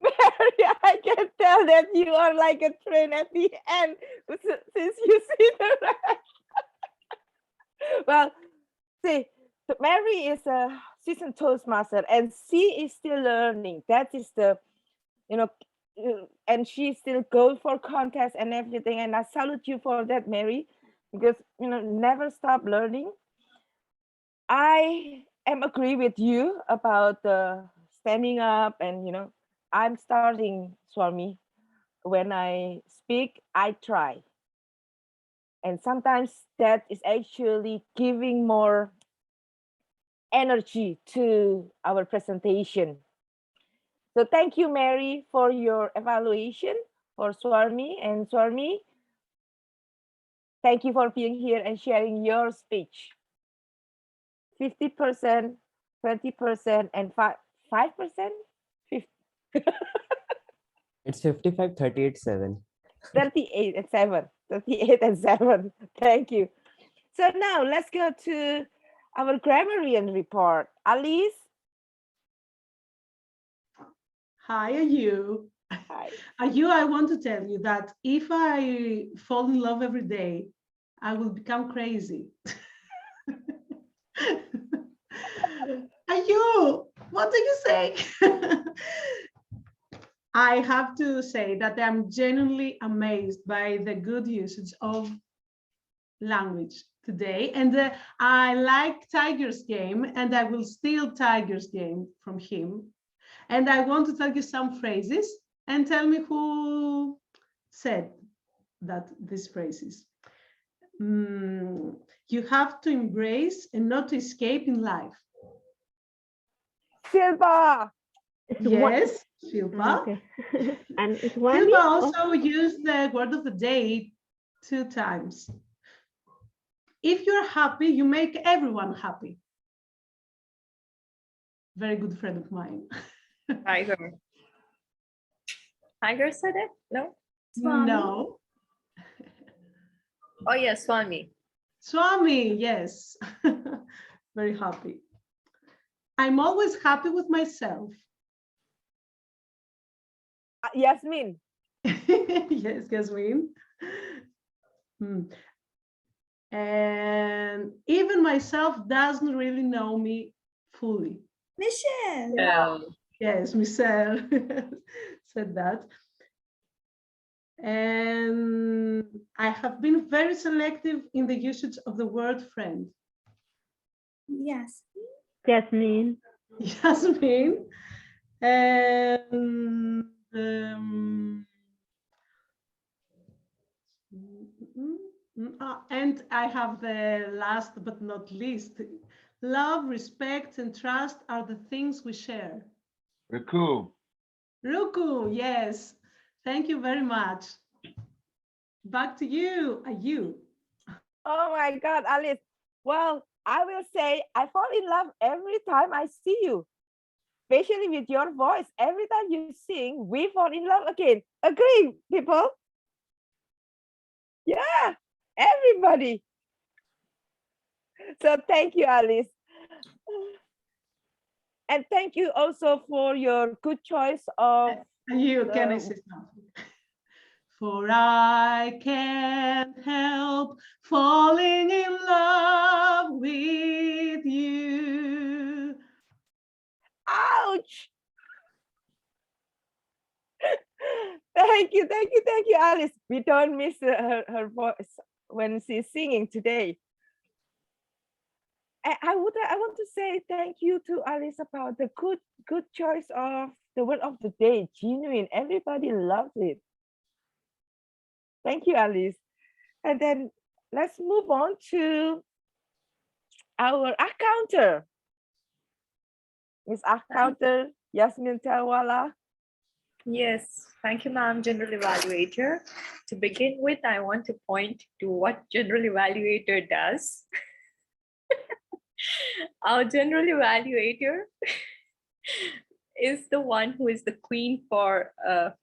Mary, I can tell that you are like a train at the end since you see the rest. Well, see, Mary is a seasoned Toastmaster and she is still learning. That is the, you know, and she still goes for contests and everything. And I salute you for that, Mary, because, never stop learning. I am agree with you about the standing up and, I'm starting, Swami. When I speak, I try. And sometimes that is actually giving more energy to our presentation. So thank you, Mary, for your evaluation for Swami. And Swami, thank you for being here and sharing your speech. 50%, 20%, and 5%? 50. It's 55, 38, 7. 38 and 7. 38 and 7. Thank you. So now let's go to our grammarian report. Alice. Hi, Ayu. Hi. Ayu, I want to tell you that if I fall in love every day, I will become crazy. Ayu, what do you say? I have to say that I'm genuinely amazed by the good usage of language today. And I like Tiger's game, and I will steal Tiger's game from him. And I want to tell you some phrases and tell me who said these phrases. You have to embrace and not to escape in life. Silva. Yes, Silva. Okay. And it's Silva also used the word of the day 2 times. If you're happy, you make everyone happy. Very good friend of mine. Tiger. Tiger said it? No? Swami. No. Oh, yes, Swami. Swami, yes. Very happy. I'm always happy with myself. Yasmin. Yes, Yasmin. And even myself doesn't really know me fully. Michelle. Yeah. Yes, Michelle said that. And I have been very selective in the usage of the word friend. Yes. Jasmine. Yasmin. And and I have the last but not least. Love, respect, and trust are the things we share. Ruku. Ruku, yes. Thank you very much. Back to you, Ayu. Oh my God, Alice. Well, I will say I fall in love every time I see you, especially with your voice. Every time you sing, we fall in love again. Agree, people? Yeah, everybody. So thank you, Alice. And thank you also for your good choice of... Ayu, can I say something? For I can't help falling in love with you. Ouch! Thank you, Alice. We don't miss her voice when she's singing today. I want to say thank you to Alice about the good choice of the word of the day. Genuine. Everybody loves it. Thank you, Alice. And then let's move on to our accounter. Miss Accounter Yasmin Tawala. Yes, thank you, ma'am, General Evaluator. To begin with, I want to point to what General Evaluator does. Our General Evaluator is the one who is the queen for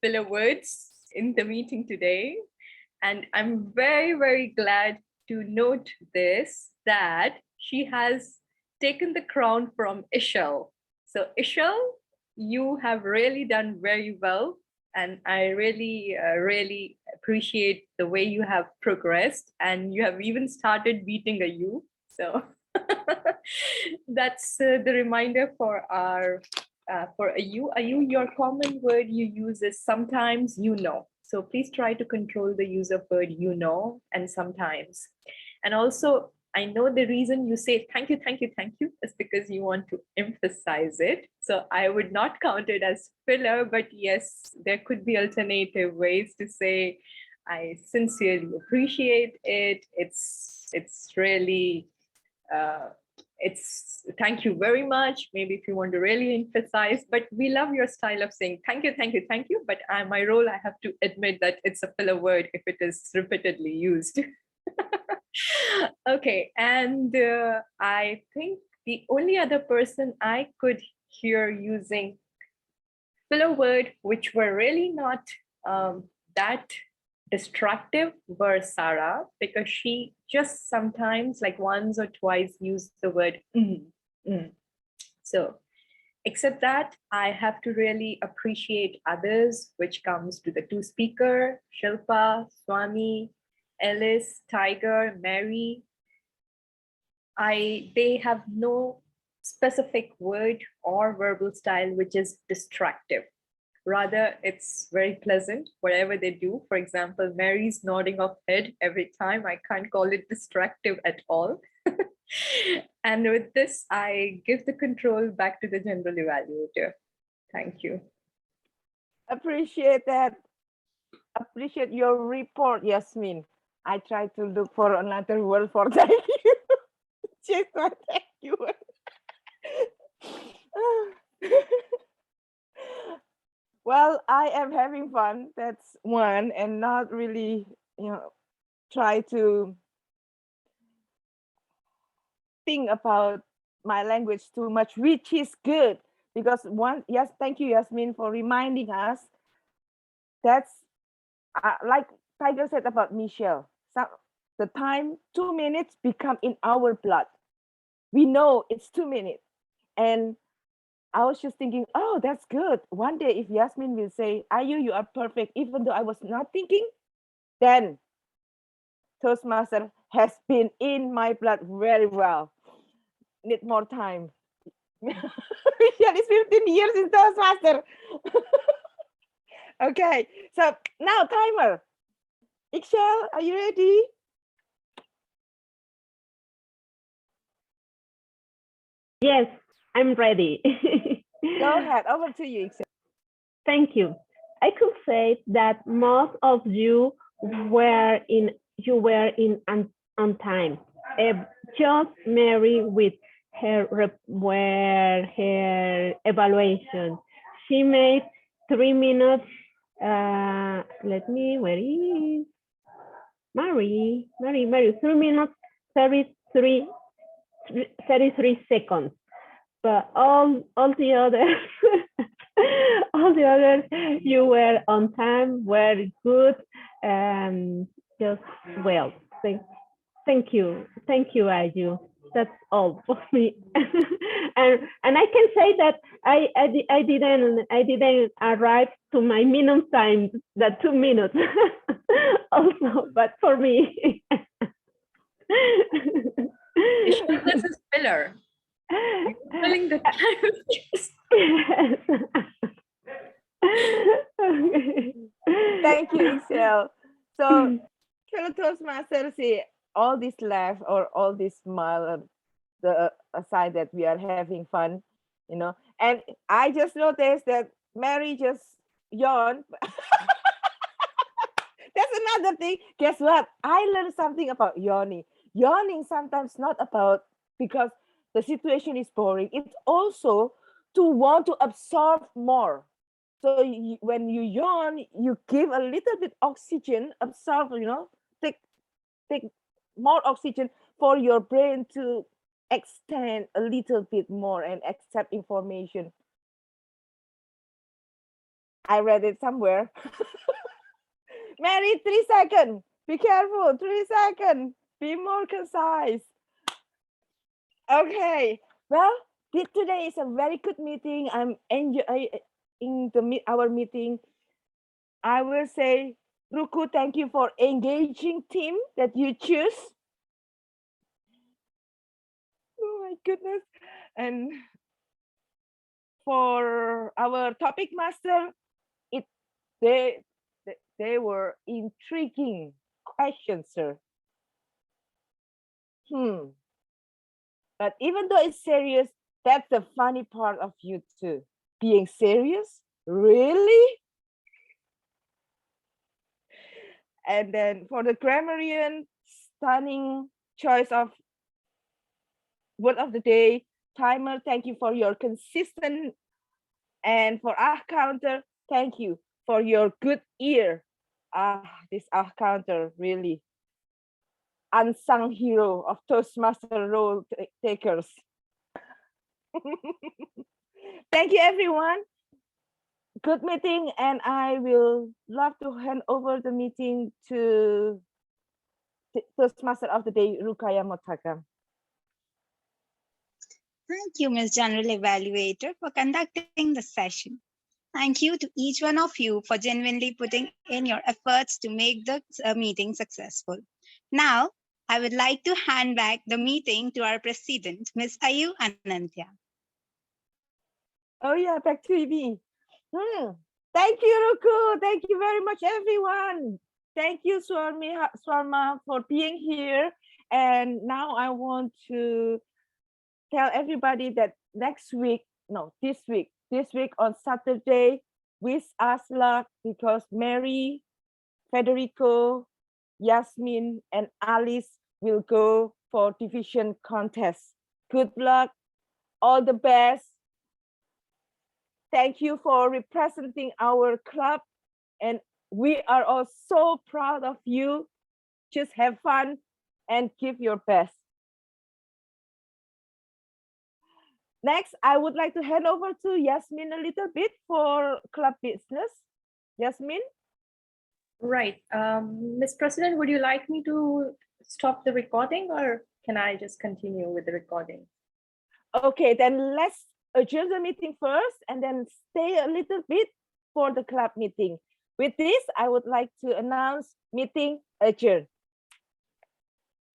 filler words. in the meeting today. And I'm very, very glad to note this, that she has taken the crown from Ishel. So Ishel, you have really done very well. And I really, really appreciate the way you have progressed, and you have even started beating a U. So that's the reminder for our for a you. Your common word you use is sometimes, you know. So please try to control the use of word you know and sometimes. And also, I know the reason you say thank you, thank you, thank you is because you want to emphasize it. So I would not count it as filler, but yes, there could be alternative ways to say, I sincerely appreciate it. It's really, it's thank you very much. Maybe if you want to really emphasize, but we love your style of saying thank you, thank you, thank you. But my role, I have to admit that it's a filler word if it is repeatedly used. Okay, and I think the only other person I could hear using filler word, which were really not that destructive, were Sarah, because she just sometimes, like once or twice, used the word So, except that, I have to really appreciate others, which comes to the two speaker, Shilpa, Swami, Ellis, Tiger, Mary. They have no specific word or verbal style which is destructive. Rather, it's very pleasant, whatever they do. For example, Mary's nodding of head every time. I can't call it destructive at all. And with this, I give the control back to the general evaluator. Thank you. Appreciate that. Appreciate your report, Yasmin. I try to look for another word for thank you. Just for thank you. Well, I am having fun. That's one, and not really, try to think about my language too much, which is good because yes, thank you, Yasmin, for reminding us. That's like Tiger said about Michelle. The time 2 minutes become in our blood. We know it's 2 minutes, and I was just thinking, oh, that's good. One day, if Yasmin will say, Ayu, you are perfect, even though I was not thinking, then Toastmaster has been in my blood very well. Need more time. Michelle is 15 years in Toastmaster. Okay, so now timer. Ixchel, are you ready? Yes, I'm ready. Go ahead, over to you, Ixchel. Thank you. I could say that most of you were in on time. Just Mary with her evaluation. She made 3 minutes. Where is Mary? 3 minutes, 33 seconds. But all the others, all the others, you were on time, were good, just well. Thank you, Ayu. That's all for me. and I can say that I didn't arrive to my minimum time, that 2 minutes also, but for me. This is filler. You're filling the time. Yes. Okay. Thank you, Ixchel. So, fellow Toastmasters, see all this laugh or all this smile, the aside that we are having fun, And I just noticed that Mary just yawned. That's another thing. Guess what? I learned something about yawning. Yawning sometimes not about because the situation is boring. It's also to want to absorb more. So when you yawn, you give a little bit oxygen, absorb, take more oxygen for your brain to extend a little bit more and accept information. I read it somewhere. Mary, 3 seconds. Be careful. 3 seconds. Be more concise. Okay. Well, today is a very good meeting. I'm enjoying our meeting. I will say, Ruku, thank you for engaging team that you choose. Oh my goodness. And for our topic master, they were intriguing questions, sir. But even though it's serious, that's the funny part of you too. Being serious? Really? And then for the grammarian, stunning choice of word of the day. Timer, thank you for your consistent. And for counter, thank you for your good ear. This counter really unsung hero of Toastmaster role takers. Thank you, everyone. Good meeting, and I will love to hand over the meeting to Toastmaster of the Day, Rukaya Motaka. Thank you, Ms. General Evaluator, for conducting the session. Thank you to each one of you for genuinely putting in your efforts to make the meeting successful. Now, I would like to hand back the meeting to our president, Ms. Ayu Anantya. Oh yeah, back to me. Thank you, Ruku. Thank you very much, everyone. Thank you, Swarma, for being here. And now I want to tell everybody that this week on Saturday, wish us luck because Mary, Federico, Yasmin, and Alice will go for division contest. Good luck, all the best. Thank you for representing our club, and we are all so proud of you. Just have fun and give your best. Next, I would like to hand over to Yasmin a little bit for club business. Yasmin? Right. Ms. President, would you like me to stop the recording or can I just continue with the recording? Okay, then let's adjourn the meeting first and then stay a little bit for the club meeting. With this, I would like to announce meeting adjourned.